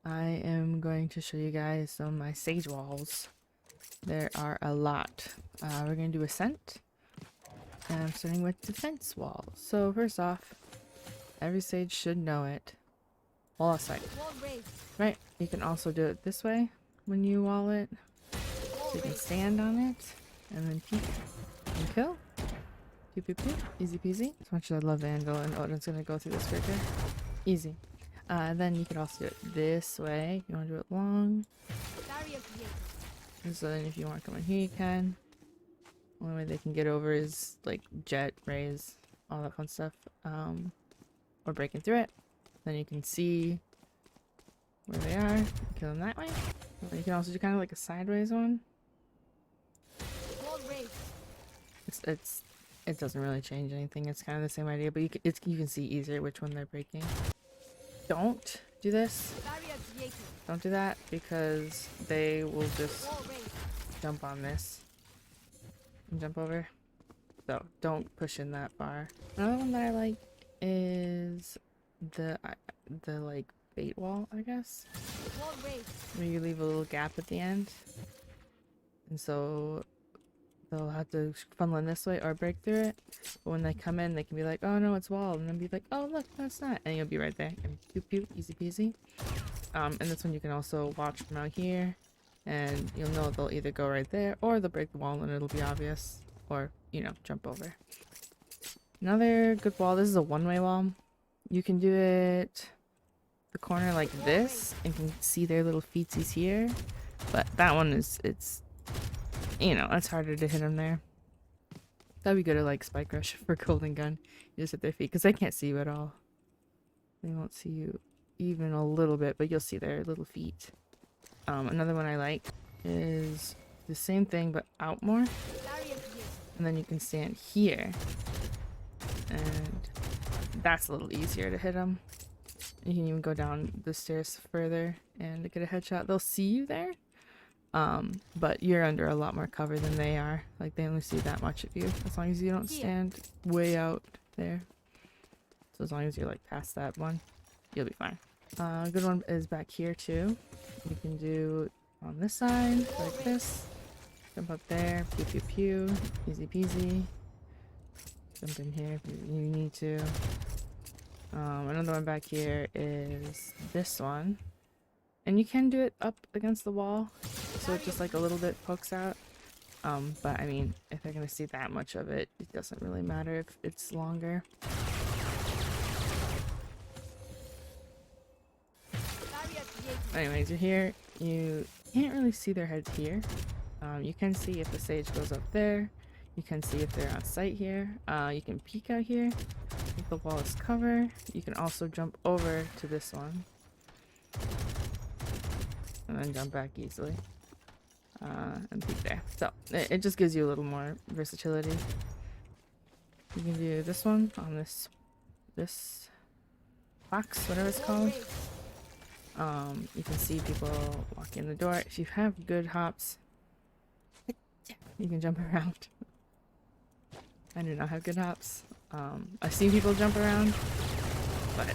I am going to show you guys some of my sage walls. There are a lot. We're going to do Ascent. And I'm starting with defense wall. So first off, every sage should know it. Wall of sight. Right, you can also do it this way when you wall it. So you can stand on it and then peek and kill. Pew pew pew. Easy peasy. As much as I love the anvil and Odin's gonna go through this quicker. Easy. Then you can also do it this way. You want to do it long. And so then if you want to come in here, you can. Only way they can get over is like jet, raise, all that fun stuff. Or breaking through it. Then you can see where they are. Kill them that way. You can also do kind of like a sideways one. It doesn't really change anything. It's kind of the same idea, but you can see easier which one they're breaking. Don't do this. Don't do that because they will just jump on this and jump over. So don't push in that far. Another one that I like is the like bait wall, I guess. Where you leave a little gap at the end, and so they'll have to funnel in this way or break through it. But when they come in, they can be like, "Oh no, it's walled," and then be like, "Oh look, that's not," and you'll be right there. And pew pew, easy peasy. And this one you can also watch from out here, and you'll know they'll either go right there or they'll break the wall, and it'll be obvious, or you know, jump over. Another good wall. This is a one-way wall. You can do it the corner like this, and can see their little feetsies here. But that one it's you know, it's harder to hit them there. That'd be good at like Spike Rush for Golden Gun. You just hit their feet because they can't see you at all. They won't see you even a little bit, but you'll see their little feet. Another one I like is the same thing but out more. And then you can stand here. And that's a little easier to hit them. You can even go down the stairs further and get a headshot. They'll see you there. But you're under a lot more cover than they are. Like, they only see that much of you. As long as you don't stand way out there. So as long as you're like past that one, you'll be fine. A good one is back here too. You can do on this side, like this. Jump up there, pew pew pew. Easy peasy. Jump in here if you need to. Another one back here is this one. And you can do it up against the wall, so it just like a little bit pokes out. But I mean, if they're gonna see that much of it, it doesn't really matter if it's longer. Anyways, you're here. You can't really see their heads here. You can see if the sage goes up there. You can see if they're on site here. You can peek out here if the wall is covered. You can also jump over to this one. And then jump back easily. And peek there. So, it just gives you a little more versatility. You can do this one on this box, whatever it's called. You can see people walk in the door. If you have good hops, you can jump around. I do not have good hops. I've seen people jump around, but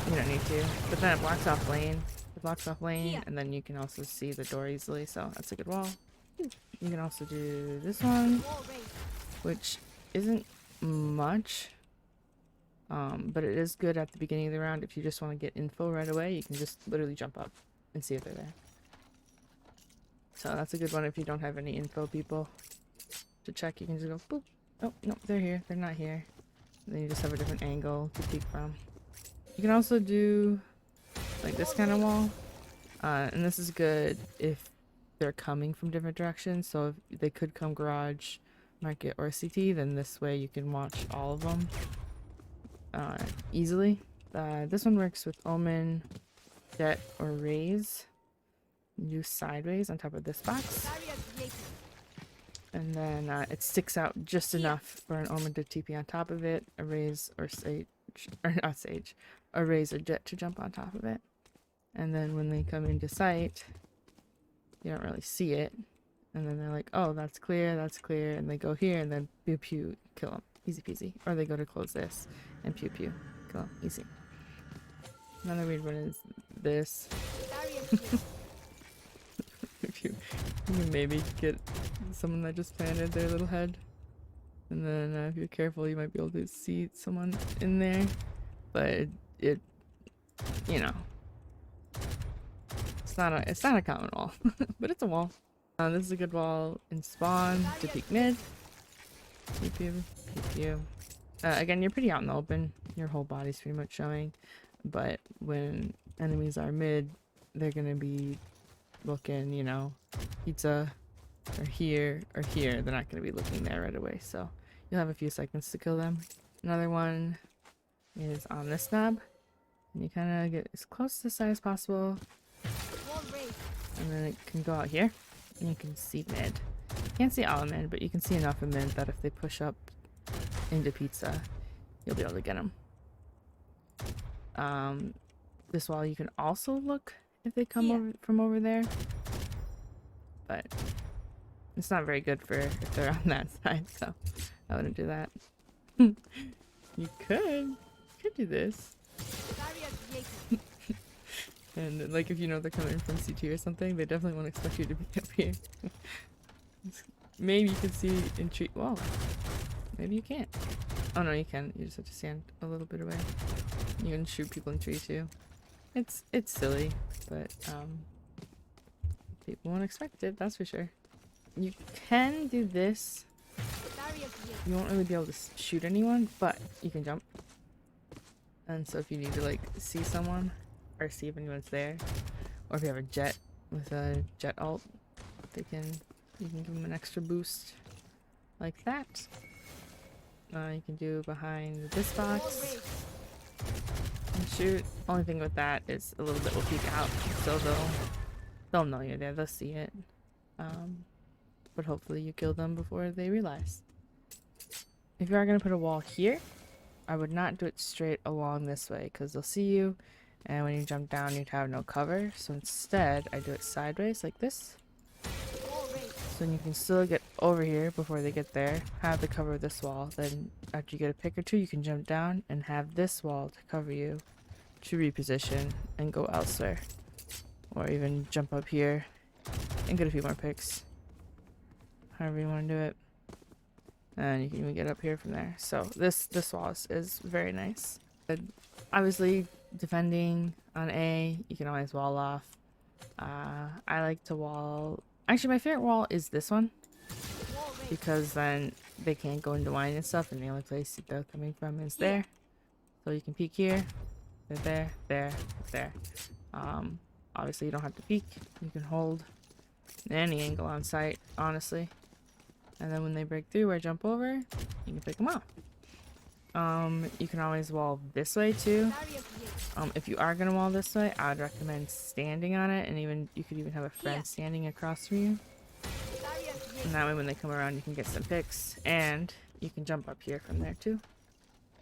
you don't need to. But then it blocks off lane. It blocks off lane, and then you can also see the door easily, so that's a good wall. You can also do this one, which isn't much. But it is good at the beginning of the round. If you just want to get info right away, you can just literally jump up and see if they're there. So that's a good one if you don't have any info people to check. You can just go boop. Oh no, they're here. They're not here. And then you just have a different angle to peek from. You can also do like this kind of wall, and this is good if they're coming from different directions. So if they could come garage, market, or CT, then this way you can watch all of them easily. This one works with Omen, Jet, or Raise. You do sideways on top of this box, and then it sticks out just enough for an Omen to TP on top of it, a Raise or Sage, or not Sage, a Raise or Jet to jump on top of it. And then when they come into sight, you don't really see it, and then they're like, oh, that's clear, and they go here, and then pew pew, kill them. Easy peasy. Or they go to close this and pew pew. Kill them. Easy. Another weird one is this. If you can maybe get someone that just planted their little head. And then if you're careful, you might be able to see someone in there. But it you know, it's not a common wall, but it's a wall. This is a good wall in spawn to peek mid. Peek you, peek you. Again, you're pretty out in the open. Your whole body's pretty much showing. But when enemies are mid, they're gonna be looking, you know, pizza or here or here. They're not gonna be looking there right away. So you'll have a few seconds to kill them. Another one is on this knob. And you kind of get as close to the side as possible. And then it can go out here. And you can see mid. You can't see all of mid, but you can see enough of mid that if they push up into pizza, you'll be able to get them. This wall you can also look if they come over from over there. But it's not very good for if they're on that side, so I wouldn't do that. You could do this. And like if you know they're coming from CT or something, they definitely won't expect you to be up here. Maybe you can see in tree. Whoa, maybe you can't. Oh no, you can. You just have to stand a little bit away. You can shoot people in tree too. It's silly, but people won't expect it. That's for sure. You can do this. You won't really be able to shoot anyone, but you can jump. And so if you need to like see someone or see if anyone's there, or if you have a jet with a jet ult, you can give them an extra boost like that. You can do behind this box and shoot. Only thing with that is a little bit will peek out, so they'll know you're there. They'll see it. But hopefully you kill them before they realize. If you are gonna put a wall here, I would not do it straight along this way because they'll see you, and when you jump down you'd have no cover. So instead I do it sideways like this, so you can still get over here before they get there, have the cover of this wall. Then after you get a pick or two, you can jump down and have this wall to cover you to reposition and go elsewhere, or even jump up here and get a few more picks, however you want to do it. And you can even get up here from there. So this wall is very nice. Obviously defending on A, you can always wall off. I like to wall. Actually, my favorite wall is this one, because then they can't go into wine and stuff, and the only place they're coming from is there. So you can peek here, they're there. Obviously you don't have to peek. You can hold any angle on site, honestly. And then when they break through or jump over, you can pick them off. You can always wall this way too. If you are gonna wall this way, I would recommend standing on it, and even you could even have a friend standing across from you. And that way when they come around you can get some picks, and you can jump up here from there too.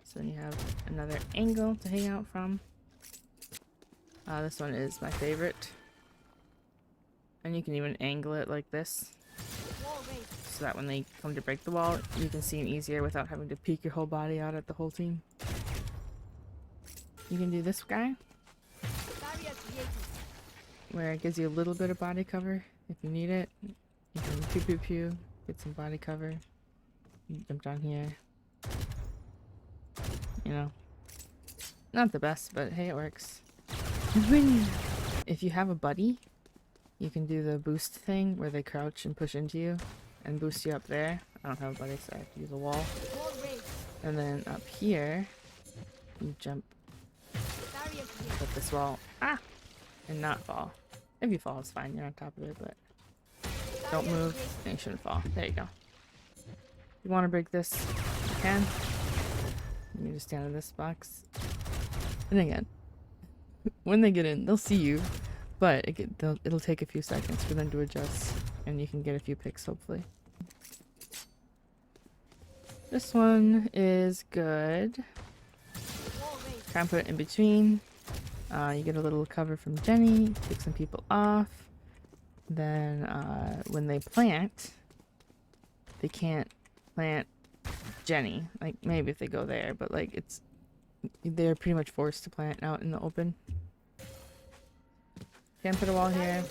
So then you have another angle to hang out from. This one is my favorite. And you can even angle it like this, so that when they come to break the wall, you can see them easier without having to peek your whole body out at the whole team. You can do this guy, where it gives you a little bit of body cover if you need it. You can pew pew pew, get some body cover, jump down here. You know, not the best, but hey, it works. If you have a buddy, you can do the boost thing where they crouch and push into you and boost you up there. I don't have a buddy, so I have to use a wall. And then up here, you jump up this wall, and not fall. If you fall, it's fine. You're on top of it, but don't move, and you shouldn't fall. There you go. If you want to break this, you can. You just stand in this box. And again, when they get in, they'll see you, but it'll take a few seconds for them to adjust, and you can get a few picks, hopefully. This one is good. Try and put it in between. You get a little cover from Jenny, pick some people off. Then when they plant, they can't plant Jenny. Like maybe if they go there, but like they're pretty much forced to plant out in the open. Can't put a wall here.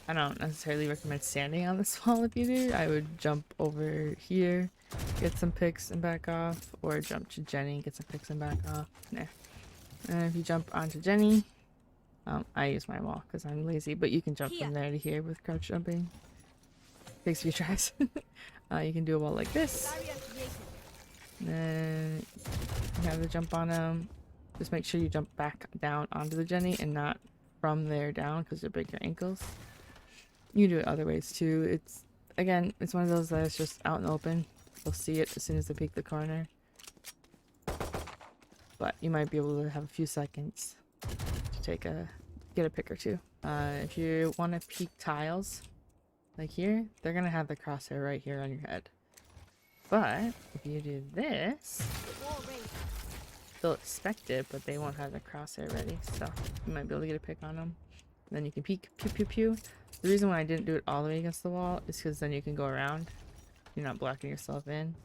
I don't necessarily recommend standing on this wall if you do. I would jump over here, get some picks and back off, or jump to Jenny, get some picks and back off. Nah. And if you jump onto Jenny, I use my wall because I'm lazy, but you can jump from there to here with crouch jumping. Takes a few tries. You can do a wall like this. And then you have to jump on them. Just make sure you jump back down onto the Jenny and not from there down because you'll break your ankles. You can do it other ways too. It's, again, it's one of those that is just out in the open. You'll see it as soon as they peek the corner. But you might be able to have a few seconds to get a pick or two. If you want to peek tiles, like here, they're gonna have the crosshair right here on your head. But if you do this, they'll expect it, but they won't have the crosshair ready. So you might be able to get a pick on them. And then you can peek, pew pew pew. The reason why I didn't do it all the way against the wall is because then you can go around. You're not blocking yourself in.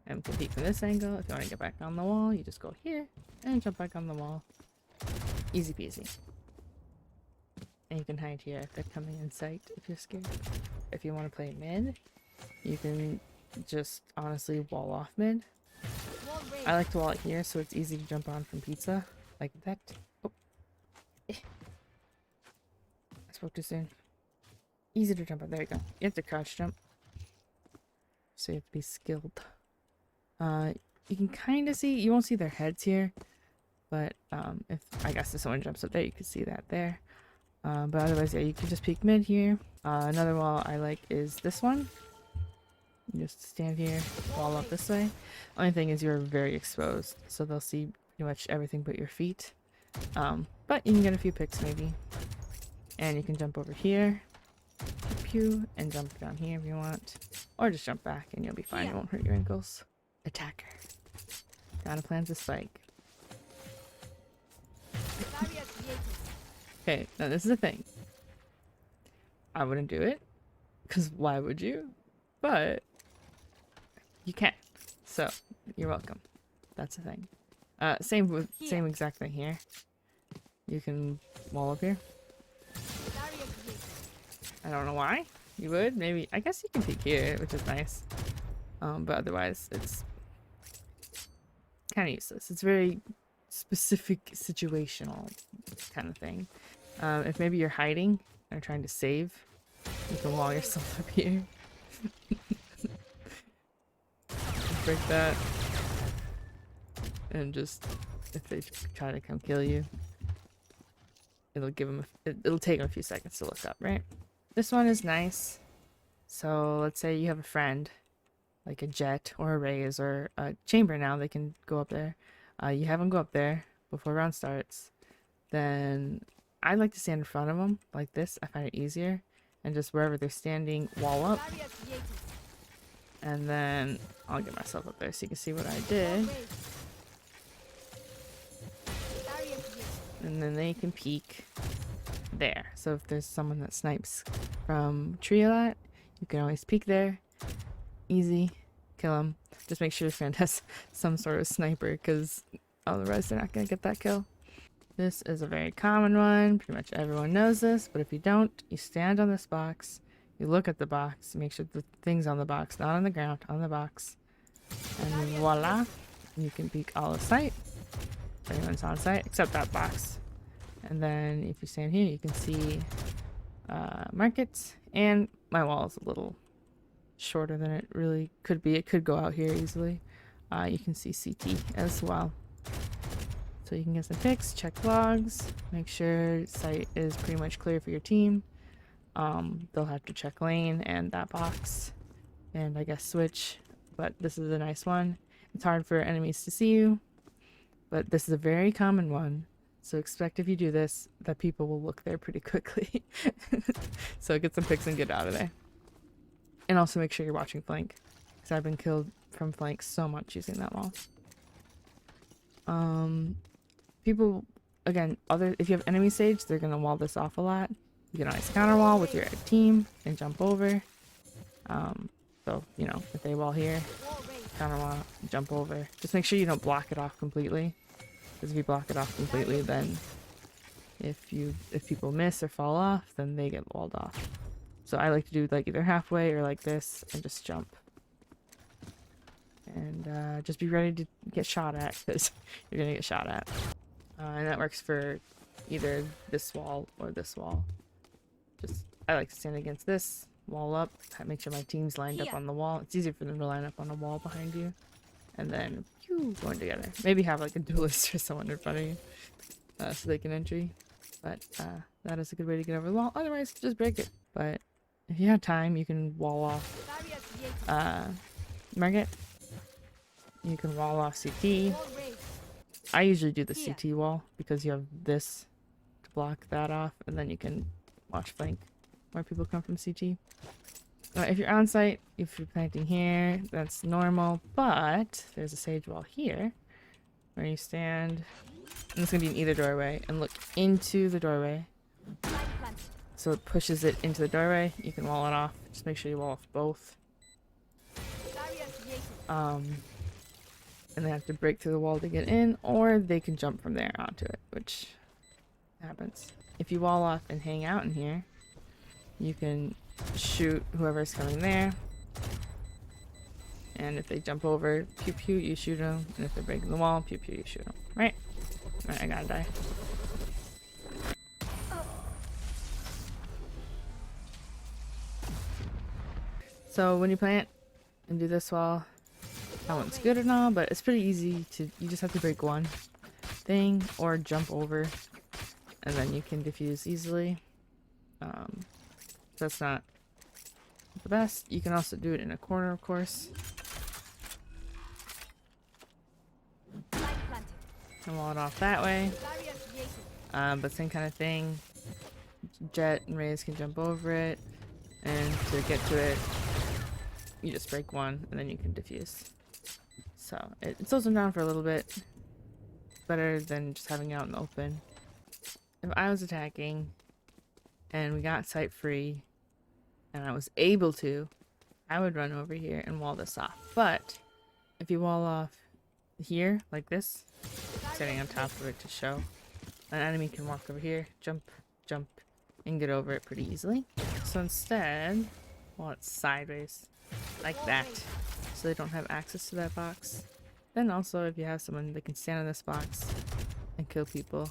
And you can peek from this angle. If you want to get back on the wall, you just go here and jump back on the wall. Easy peasy. And you can hide here if they're coming in sight if you're scared. If you want to play mid, you can just honestly wall off mid. I like to wall it here so it's easy to jump on from pizza. Like that. Oh. I spoke too soon. Easy to jump on. There you go. You have to crouch jump. So you have to be skilled. You can kind of see, you won't see their heads here. But if someone jumps up there, you can see that there. But otherwise, yeah, you can just peek mid here. Another wall I like is this one. You just stand here, wall up this way. Only thing is you're very exposed, so they'll see pretty much everything but your feet. But you can get a few picks maybe. And you can jump over here, pew, and jump down here if you want. Or just jump back and you'll be fine, it won't hurt your ankles. Attacker. Gotta plant the spike. Okay, now this is the thing. I wouldn't do it, because why would you? But you can. So, you're welcome. That's the thing. Same exact thing here. You can wall up here. I don't know why. You would? Maybe. I guess you can peek here, which is nice. But otherwise, it's kind of useless. It's very specific situational kind of thing. If maybe you're hiding or trying to save, you can wall yourself up here. Break that. And just, if they try to come kill you, it'll give them it'll take them a few seconds to look up, right? This one is nice. So let's say you have a friend, like a Jet or a Raze or a Chamber now, they can go up there. You have them go up there before round starts. Then I like to stand in front of them like this. I find it easier. And just wherever they're standing, wall up. And then I'll get myself up there so you can see what I did. And then they can peek there. So if there's someone that snipes from tree a lot, you can always peek there. Easy. Kill them. Just make sure your friend has some sort of sniper, because otherwise they're not going to get that kill. This is a very common one. Pretty much everyone knows this, but if you don't, you stand on this box, you look at the box, make sure the thing's on the box, not on the ground, on the box. And voila, you can peek all of sight. If anyone's on site, except that box. And then if you stand here, you can see markets. And my wall is a little shorter than it really could be. It could go out here easily. You can see CT as well. So you can get some picks, check logs, make sure site is pretty much clear for your team. They'll have to check lane and that box, and I guess switch, but this is a nice one. It's hard for enemies to see you, but this is a very common one. So expect if you do this, that people will look there pretty quickly. So get some picks and get out of there. And also make sure you're watching flank, because I've been killed from flank so much using that wall. People, again, if you have enemy sage, they're gonna wall this off a lot. You can always counter wall with your team and jump over. So, you know, if they wall here, counter wall, jump over. Just make sure you don't block it off completely. Because if you block it off completely, then If people miss or fall off, then they get walled off. So I like to do like either halfway or like this and just jump. And just be ready to get shot at, because you're gonna get shot at. And that works for either this wall or this wall. I like to stand against this, wall up, make sure my team's lined up on the wall. It's easier for them to line up on a wall behind you. And then, pew, going together. Maybe have like a duelist or someone in front of you, so they can entry. But that is a good way to get over the wall. Otherwise, just break it. But if you have time, you can wall off Market. You can wall off CT. I usually do the CT wall because you have this to block that off, and then you can watch flank where people come from CT. If you're on site, if you're planting here, that's normal, but there's a sage wall here where you stand, and it's gonna be in either doorway, and look into the doorway. So it pushes it into the doorway. You can wall it off. Just make sure you wall off both. And they have to break through the wall to get in, or they can jump from there onto it, which happens. If you wall off and hang out in here, you can shoot whoever's coming there. And if they jump over, pew pew, you shoot them. And if they're breaking the wall, pew pew, you shoot them. Right? Alright, I gotta die. So when you plant and do this wall, that one's good and all, but it's pretty easy to, you just have to break one thing or jump over, and then you can defuse easily. That's not the best. You can also do it in a corner, of course. And wall it off that way. But same kind of thing. Jet and Rays can jump over it, and to get to it, you just break one, and then you can defuse. So it slows them down for a little bit. It's better than just having it out in the open. If I was attacking and we got site free and I was able to, I would run over here and wall this off. But if you wall off here like this, sitting on top of it to show, an enemy can walk over here, jump, and get over it pretty easily. So instead, wall it sideways like that, so they don't have access to that box. Then also, if you have someone that can stand in this box and kill people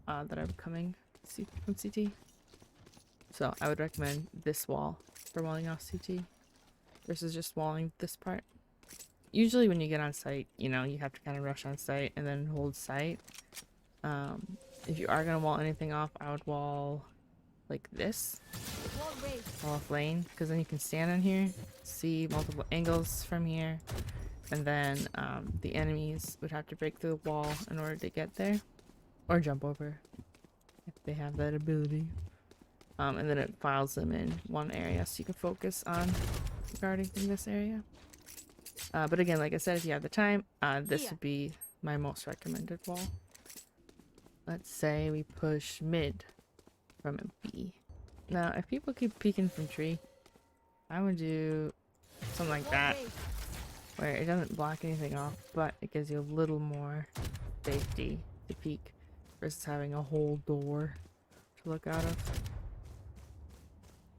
that are coming from CT. So I would recommend this wall for walling off CT versus just walling this part. Usually when you get on site, you know, you have to kind of rush on site and then hold site. If you are going to wall anything off, I would wall like this. Wall off lane, because then you can stand in here, see multiple angles from here, and then the enemies would have to break through the wall in order to get there, or jump over if they have that ability. And then it files them in one area, so you can focus on guarding from this area. But again, like I said, if you have the time, this would be my most recommended wall. Let's say we push mid from a B. Now, if people keep peeking from tree, I would do something like that, where it doesn't block anything off, but it gives you a little more safety to peek versus having a whole door to look out of.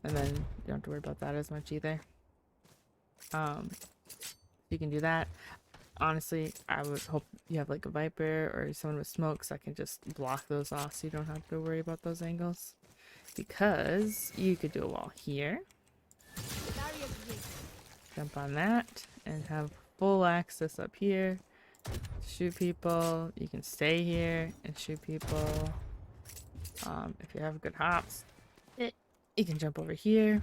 And then you don't have to worry about that as much either. You can do that. Honestly, I would hope you have like a Viper or someone with smokes that can just block those off so you don't have to worry about those angles. Because you could do a wall here, jump on that, and have full access up here. Shoot people. You can stay here and shoot people. If you have good hops, you can jump over here,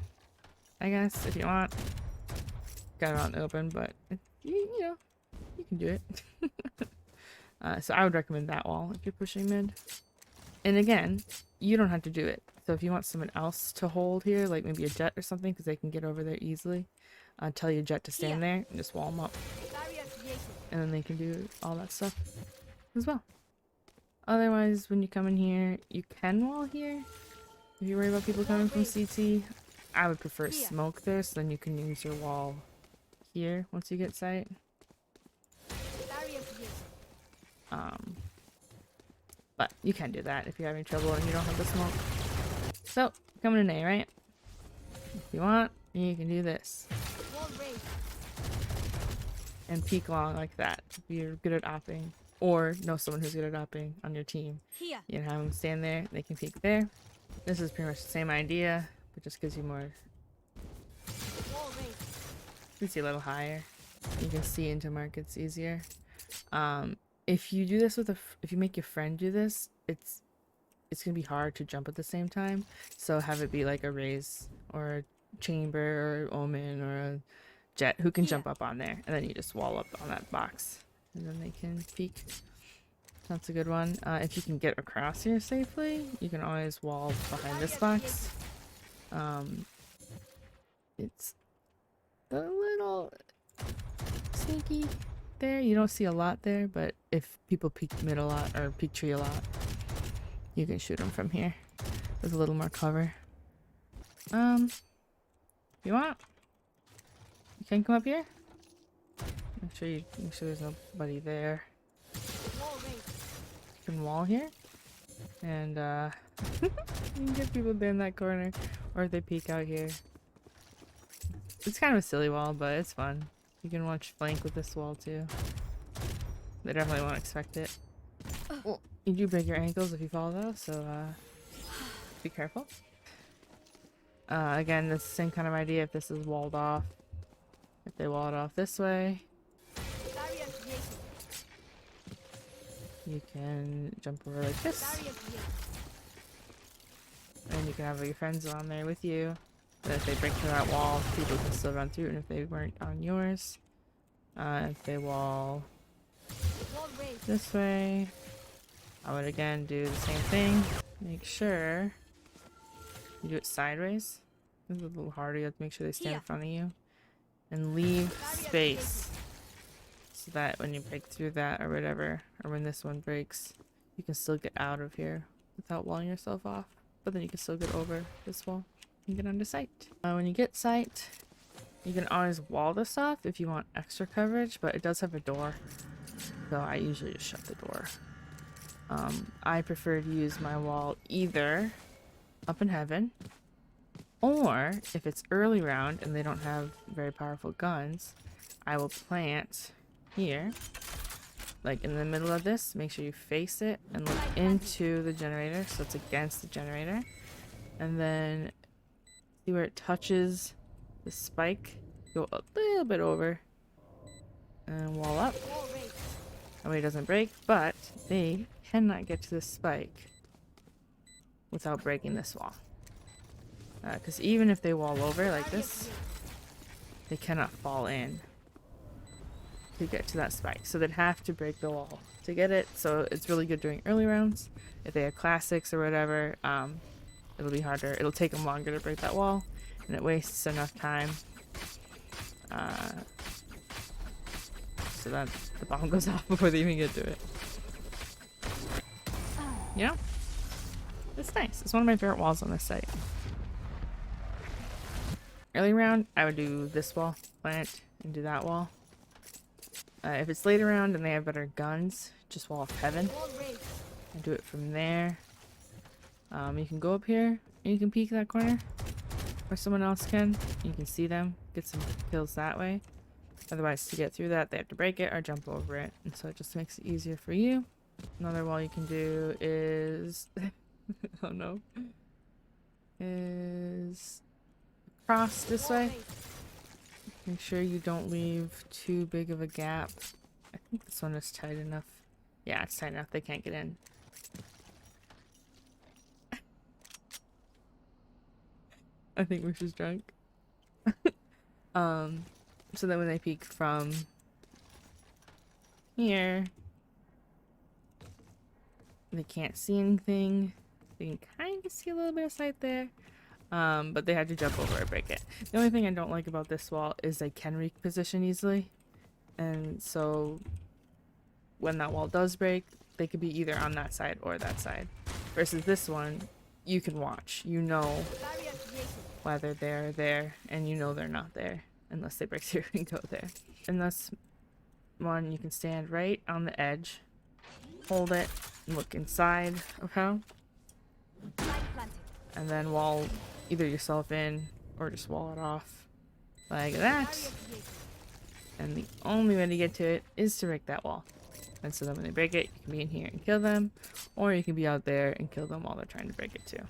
I guess, if you want. Got it out in the open, but you know, you can do it. So I would recommend that wall if you're pushing mid. And again, you don't have to do it. So if you want someone else to hold here, like maybe a jet or something, because they can get over there easily, tell your jet to stand there and just wall them up. And then they can do all that stuff as well. Otherwise, when you come in here, you can wall here. If you worry about people coming from CT, I would prefer smoke there, so then you can use your wall here once you get sight. But you can do that if you're having trouble and you don't have the smoke. So, coming in A, right? If you want, you can do this. And peek long like that if you're good at opping. Or know someone who's good at opping on your team. You can have them stand there, they can peek there. This is pretty much the same idea, but just gives you more. You can see a little higher. You can see into markets easier. If you do this with if you make your friend do this, it's gonna be hard to jump at the same time. So have it be like a raise or a chamber or omen or a jet who can jump up on there, and then you just wall up on that box, and then they can peek. That's a good one. If you can get across here safely, you can always wall behind this box. It's a little sneaky there. You don't see a lot there, but if people peek mid a lot or peek tree a lot, you can shoot them from here with a little more cover. If you want, you can come up here. Make sure there's nobody there. You can wall here, and you can get people there in that corner, or if they peek out here. It's kind of a silly wall, but it's fun. You can watch flank with this wall too. They definitely won't expect it. Well, you do break your ankles if you fall though, so be careful. Again, this same kind of idea if this is walled off. If they wall it off this way, you can jump over like this. And you can have your friends on there with you. But if they break through that wall, people can still run through, and if they weren't on yours, if they wall this way, I would again do the same thing. Make sure you do it sideways. It's a little harder. You have to make sure they stand in front of you. And leave space so that when you break through that or whatever, or when this one breaks, you can still get out of here without walling yourself off. But then you can still get over this wall and get onto sight. When you get sight, you can always wall this off if you want extra coverage, but it does have a door, so I usually just shut the door. I prefer to use my wall either up in heaven, or if it's early round and they don't have very powerful guns, I will plant here, like in the middle of this. Make sure you face it and look into the generator, so it's against the generator, and then see where it touches the spike, go a little bit over and wall up. That way it doesn't break, but they cannot get to the spike without breaking this wall. Because even if they wall over like this, they cannot fall in to get to that spike. So they'd have to break the wall to get it. So it's really good during early rounds. If they have classics or whatever, it'll be harder. It'll take them longer to break that wall, and it wastes enough time so that the bomb goes off before they even get to it. You know? It's nice. It's one of my favorite walls on this site. Early round, I would do this wall, plant, and do that wall. If it's later round and they have better guns, just wall off heaven and do it from there. You can go up here and you can peek that corner, or someone else can. You can see them, get some kills that way. Otherwise, to get through that, they have to break it or jump over it, and so it just makes it easier for you. Another wall you can do is oh no, is cross this way. Make sure you don't leave too big of a gap. I think this one is tight enough. Yeah, it's tight enough. They can't get in. I think we're just drunk. So then when they peek from here, they can't see anything. They can kind of see a little bit of sight there. But they had to jump over and break it. The only thing I don't like about this wall is they can reposition easily. And so when that wall does break, they could be either on that side or that side. Versus this one, you can watch. You know whether they're there, and you know they're not there unless they break through and go there. In this one, you can stand right on the edge, hold it, look inside of how. And then wall either yourself in or just wall it off like that. And the only way to get to it is to break that wall. And so then when they break it, you can be in here and kill them, or you can be out there and kill them while they're trying to break it too.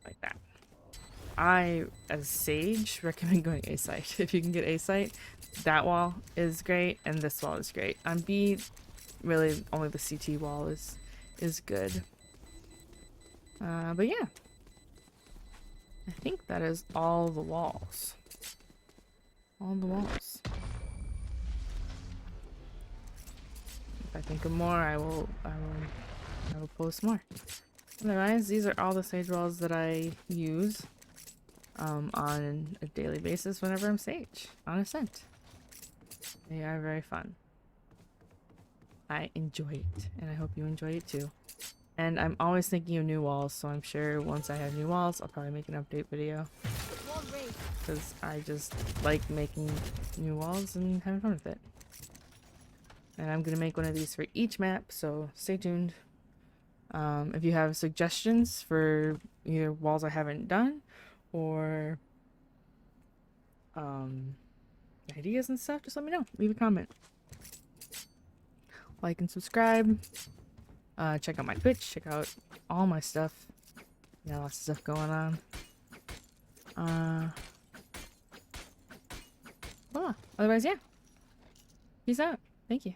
Like that. I, as Sage, recommend going A site. If you can get A site, that wall is great, and this wall is great. On B, really only the CT wall is good. But yeah, I think that is all the walls. All the walls. If I think of more, I will post more. Otherwise, these are all the Sage walls that I use on a daily basis whenever I'm Sage on Ascent. They are very fun. I enjoy it, and I hope you enjoy it too. And I'm always thinking of new walls, so I'm sure once I have new walls, I'll probably make an update video. Because I just like making new walls and having fun with it. And I'm going to make one of these for each map, so stay tuned. If you have suggestions for either walls I haven't done, or ideas and stuff, just let me know. Leave a comment. Like and subscribe. Check out my Twitch. Check out all my stuff. Yeah, lots of stuff going on. Well, otherwise, yeah. Peace out. Thank you.